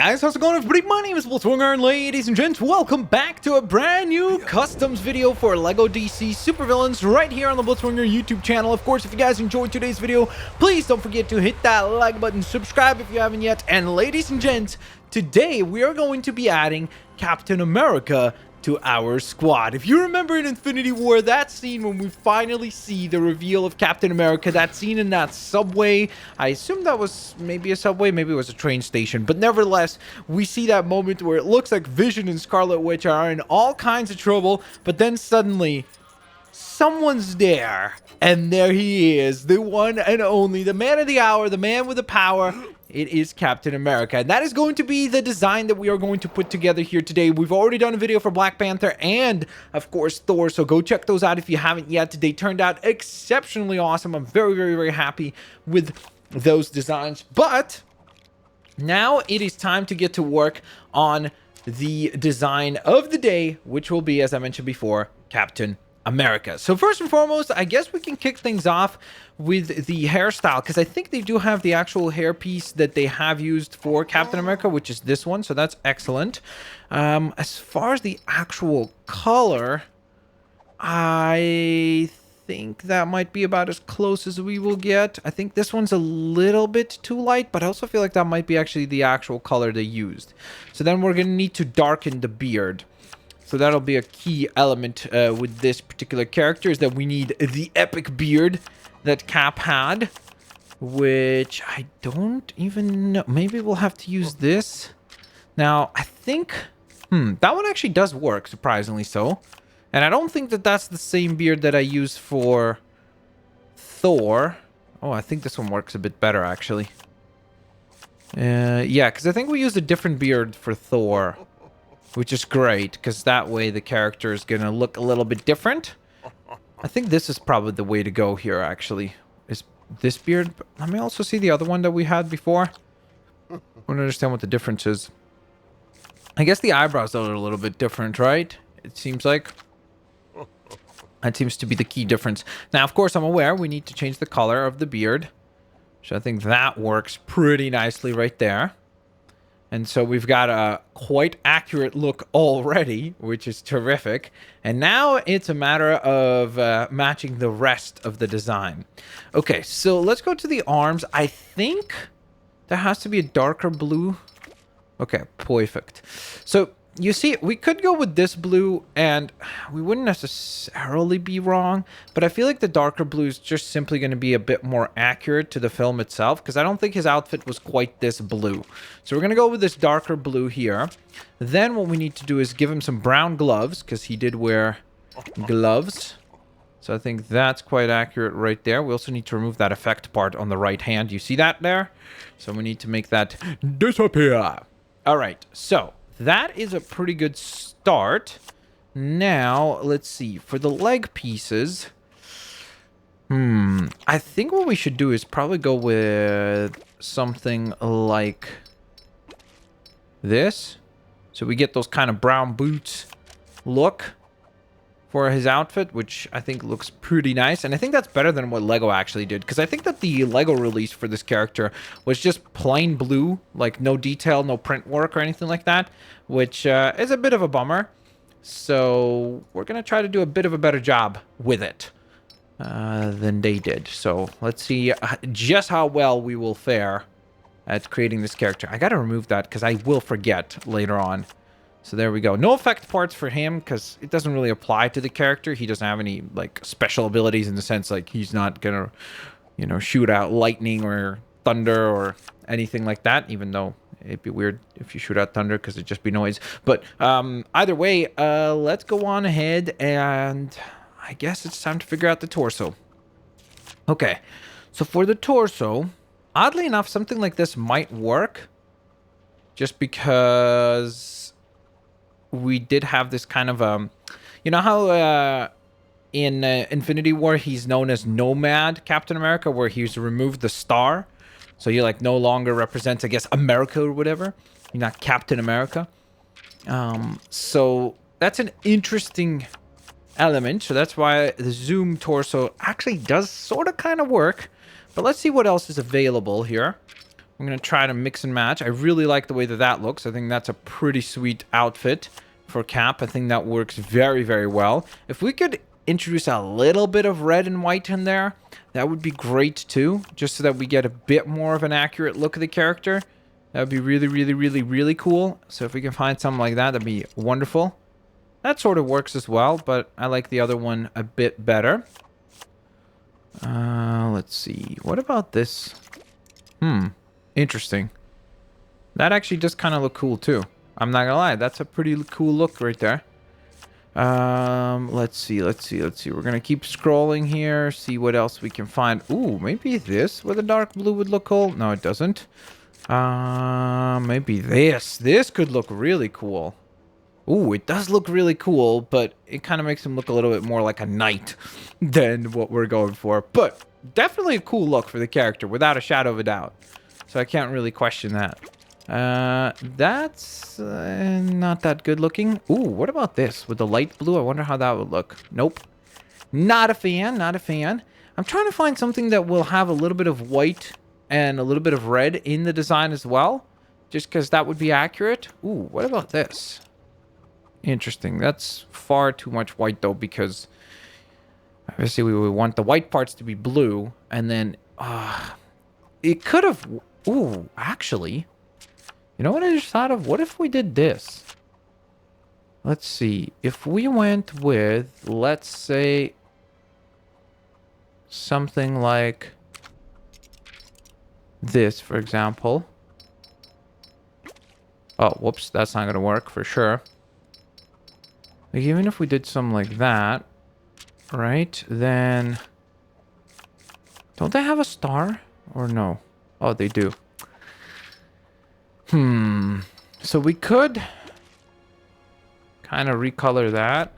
guys, how's it going everybody? My name is Blitzwinger, and ladies and gents, welcome back to a brand new customs video for LEGO DC Supervillains right here on the Blitzwinger YouTube channel. Of course, if you guys enjoyed today's video, please don't forget to hit that like button, subscribe if you haven't yet, and ladies and gents, today we are going to be adding Captain America to our squad. If you remember in Infinity War, that scene when we finally see the reveal of Captain America, that scene in that subway, I assume that was maybe a subway, maybe it was a train station, but nevertheless, we see that moment where it looks like Vision and Scarlet Witch are in all kinds of trouble, but then suddenly, someone's there, and there he is, the one and only, the man of the hour, the man with the power. It is Captain America, and that is going to be the design that we are going to put together here today. We've already done a video for Black Panther and, of course, Thor, so go check those out if you haven't yet. They turned out exceptionally awesome. I'm very, very, very happy with those designs, but now it is time to get to work on the design of the day, which will be, as I mentioned before, Captain America. So first and foremost, I guess we can kick things off with the hairstyle, because I think they do have the actual hairpiece that they have used for Captain America, which is this one, so that's excellent. As far as the actual color, I think that might be about as close as we will get. I think this one's a little bit too light, but I also feel like that might be actually the actual color they used. So then we're going to need to darken the beard. So that'll be a key element with this particular character, is that we need the epic beard that Cap had, which I don't even know. Maybe we'll have to use this. Now, I think, that one actually does work, surprisingly so. And I don't think that that's the same beard that I used for Thor. Oh, I think this one works a bit better, actually. Yeah, because I think we used a different beard for Thor, which is great, because that way the character is going to look a little bit different. I think this is probably the way to go here, actually. Is this beard? Let me also see the other one that we had before. I want to understand what the difference is. I guess the eyebrows are a little bit different, right? It seems like. That seems to be the key difference. Now, of course, I'm aware we need to change the color of the beard. So I think that works pretty nicely right there. And so we've got a quite accurate look already, which is terrific. And now it's a matter of matching the rest of the design. Okay, so let's go to the arms. I think there has to be a darker blue. Okay, perfect. So you see, we could go with this blue, and we wouldn't necessarily be wrong, but I feel like the darker blue is just simply going to be a bit more accurate to the film itself, because I don't think his outfit was quite this blue. So we're going to go with this darker blue here. Then what we need to do is give him some brown gloves, because he did wear gloves. So I think that's quite accurate right there. We also need to remove that effect part on the right hand. You see that there? So we need to make that disappear. All right, so that is a pretty good start. Now, let's see. For the leg pieces, I think what we should do is probably go with something like this. So we get those kind of brown boots look for his outfit, which I think looks pretty nice. And I think that's better than what LEGO actually did, because I think that the LEGO release for this character was just plain blue, like no detail, no print work or anything like that, which is a bit of a bummer. So we're going to try to do a bit of a better job with it than they did. So let's see just how well we will fare at creating this character. I got to remove that because I will forget later on. So there we go. No effect parts for him because it doesn't really apply to the character. He doesn't have any like special abilities in the sense like he's not gonna, you know, shoot out lightning or thunder or anything like that. Even though it'd be weird if you shoot out thunder because it'd just be noise. But either way, let's go on ahead and I guess it's time to figure out the torso. Okay, so for the torso, oddly enough, something like this might work, just because we did have this kind of you know how in Infinity War he's known as Nomad Captain America, where he's removed the star, so he like no longer represents, I guess, America or whatever. You're not Captain America. So that's an interesting element. So that's why the zoom torso actually does sort of kind of work. But let's see what else is available here. I'm going to try to mix and match. I really like the way that that looks. I think that's a pretty sweet outfit for Cap. I think that works very, very well. If we could introduce a little bit of red and white in there, that would be great too, just so that we get a bit more of an accurate look of the character. That would be really, really, really, really cool. So if we can find something like that, that'd be wonderful. That sort of works as well, but I like the other one a bit better. Let's see. What about this? Interesting. That actually does kind of look cool too. I'm not gonna lie. That's a pretty cool look right there. Let's see. We're gonna keep scrolling here, see what else we can find. Ooh, maybe this with a dark blue would look cool. No, it doesn't. Maybe this. This could look really cool. Ooh, it does look really cool, but it kind of makes him look a little bit more like a knight than what we're going for. But definitely a cool look for the character, without a shadow of a doubt. So I can't really question that. That's not that good looking. Ooh, what about this with the light blue? I wonder how that would look. Nope. Not a fan, not a fan. I'm trying to find something that will have a little bit of white and a little bit of red in the design as well, just because that would be accurate. Ooh, what about this? Interesting. That's far too much white, though, because obviously we would want the white parts to be blue, and then it could have... Ooh, actually, you know what I just thought of? What if we did this? Let's see. If we went with, let's say, something like this, for example. Oh, whoops. That's not going to work for sure. Like, even if we did something like that, right, then... Don't they have a star? Or no? Oh, they do. So we could kind of recolor that.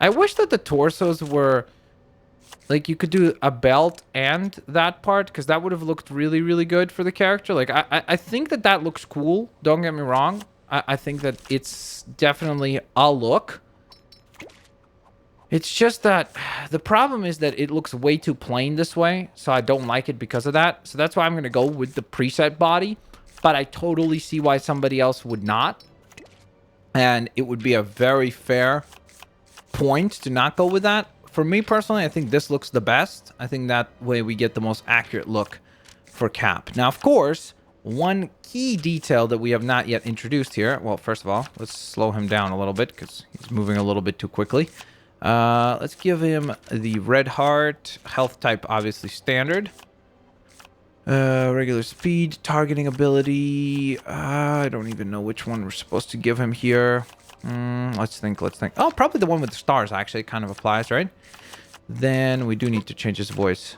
I wish that the torsos were... Like, you could do a belt and that part, because that would have looked really, really good for the character. Like, I think that that looks cool. Don't get me wrong. I think that it's definitely a look. It's just that the problem is that it looks way too plain this way, so I don't like it because of that. So that's why I'm going to go with the preset body, but I totally see why somebody else would not. And it would be a very fair point to not go with that. For me personally, I think this looks the best. I think that way we get the most accurate look for Cap. Now, of course, one key detail that we have not yet introduced here. Well, first of all, let's slow him down a little bit because he's moving a little bit too quickly. Let's give him the red heart. Health type, obviously standard. Regular speed, targeting ability. I don't even know which one we're supposed to give him here. Let's think. Oh, probably the one with the stars, actually. It kind of applies, right? Then we do need to change his voice.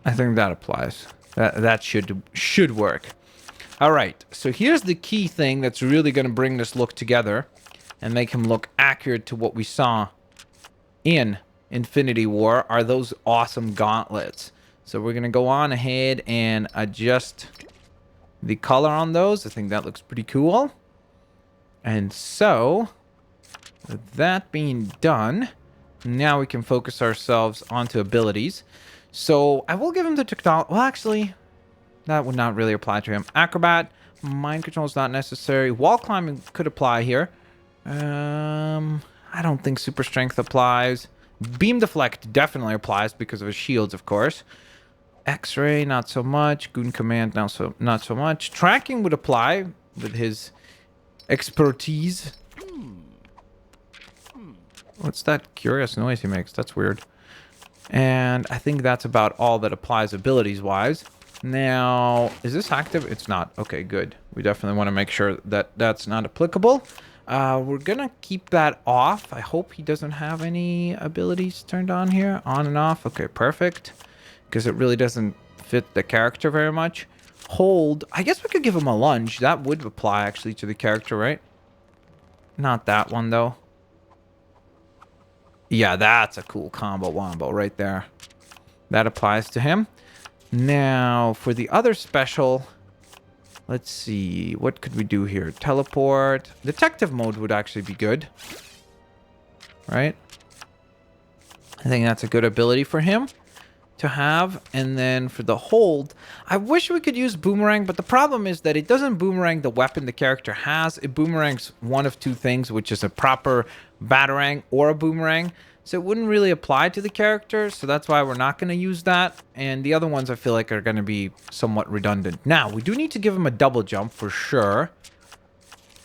I think that applies. That should work. All right. So here's the key thing that's really going to bring this look together and make him look accurate to what we saw in Infinity War, are those awesome gauntlets. So we're going to go on ahead and adjust the color on those. I think that looks pretty cool. And so, with that being done, now we can focus ourselves onto abilities. So I will give him the technology. Well, actually, that would not really apply to him. Acrobat, mind control is not necessary. Wall climbing could apply here. I don't think super strength applies. Beam deflect definitely applies because of his shields, of course. X-ray, not so much. Goon command, not so much. Tracking would apply with his expertise. What's that curious noise he makes? That's weird. And I think that's about all that applies abilities-wise. Now, is this active? It's not. Okay, good. We definitely want to make sure that that's not applicable. We're going to keep that off. I hope he doesn't have any abilities turned on here. On and off. Okay, perfect. Because it really doesn't fit the character very much. Hold. I guess we could give him a lunge. That would apply, actually, to the character, right? Not that one, though. Yeah, that's a cool combo wombo right there. That applies to him. Now, for the other special, Let's see. What could we do here? Teleport. Detective mode would actually be good. Right? I think that's a good ability for him to have. And then for the hold, I wish we could use boomerang, but the problem is that it doesn't boomerang the weapon the character has. It boomerangs one of two things, which is a proper batarang or a boomerang. So it wouldn't really apply to the character, so that's why we're not going to use that. And the other ones I feel like are going to be somewhat redundant. Now, we do need to give him a double jump for sure.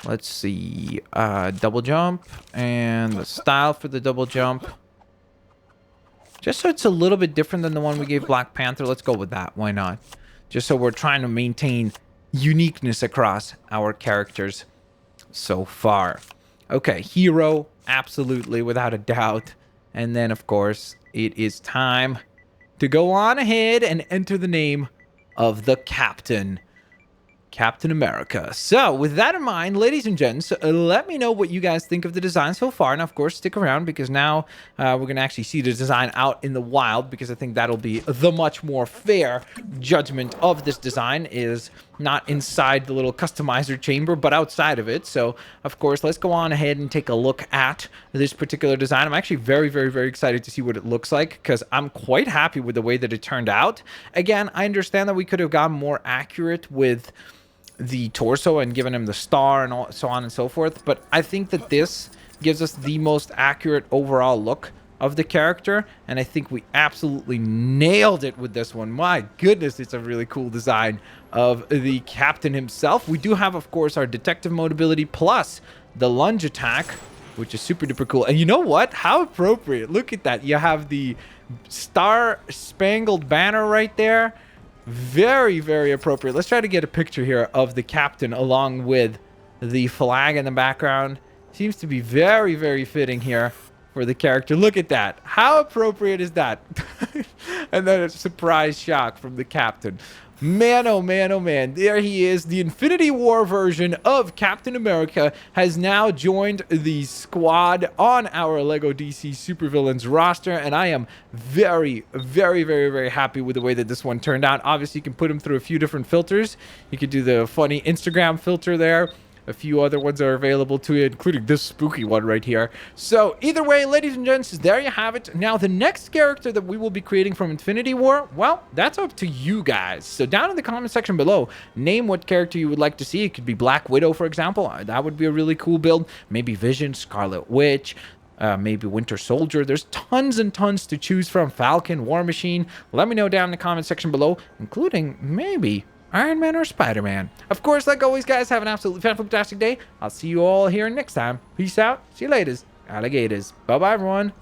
Let's see. Double jump and the style for the double jump. Just so it's a little bit different than the one we gave Black Panther. Let's go with that. Why not? Just so we're trying to maintain uniqueness across our characters so far. Okay, hero, absolutely, without a doubt. And then, of course, it is time to go on ahead and enter the name of the captain. Captain America. So, with that in mind, ladies and gents, let me know what you guys think of the design so far. And, of course, stick around because now we're going to actually see the design out in the wild because I think that'll be the much more fair judgment of this design is not inside the little customizer chamber, but outside of it. So, of course, let's go on ahead and take a look at this particular design. I'm actually very, very, very excited to see what it looks like because I'm quite happy with the way that it turned out. Again, I understand that we could have gotten more accurate with the torso and given him the star and so on and so forth, but I think that this gives us the most accurate overall look of the character, and I think we absolutely nailed it with this one. My goodness, it's a really cool design of the captain himself. We do have, of course, our detective mode ability plus the lunge attack, which is super duper cool. And you know what? How appropriate. Look at that. You have the star-spangled banner right there. Very, very appropriate. Let's try to get a picture here of the captain along with the flag in the background. Seems to be very, very fitting here for the character. Look at that. How appropriate is that? And then a surprise shock from the captain. Man, oh man, oh man. There he is. The Infinity War version of Captain America has now joined the squad on our LEGO DC Supervillains roster. And I am very, very, very, very happy with the way that this one turned out. Obviously, you can put him through a few different filters. You could do the funny Instagram filter there. A few other ones are available to you, including this spooky one right here. So either way, ladies and gents, there you have it. Now, the next character that we will be creating from Infinity War, well, that's up to you guys. So down in the comment section below, name what character you would like to see. It could be Black Widow, for example. That would be a really cool build. Maybe Vision, Scarlet Witch, maybe Winter Soldier. There's tons and tons to choose from. Falcon, War Machine. Let me know down in the comment section below, including maybe Iron Man or Spider-Man. Of course, like always, guys, have an absolutely fantastic day. I'll see you all here next time. Peace out. See you later, alligators. Bye-bye, everyone.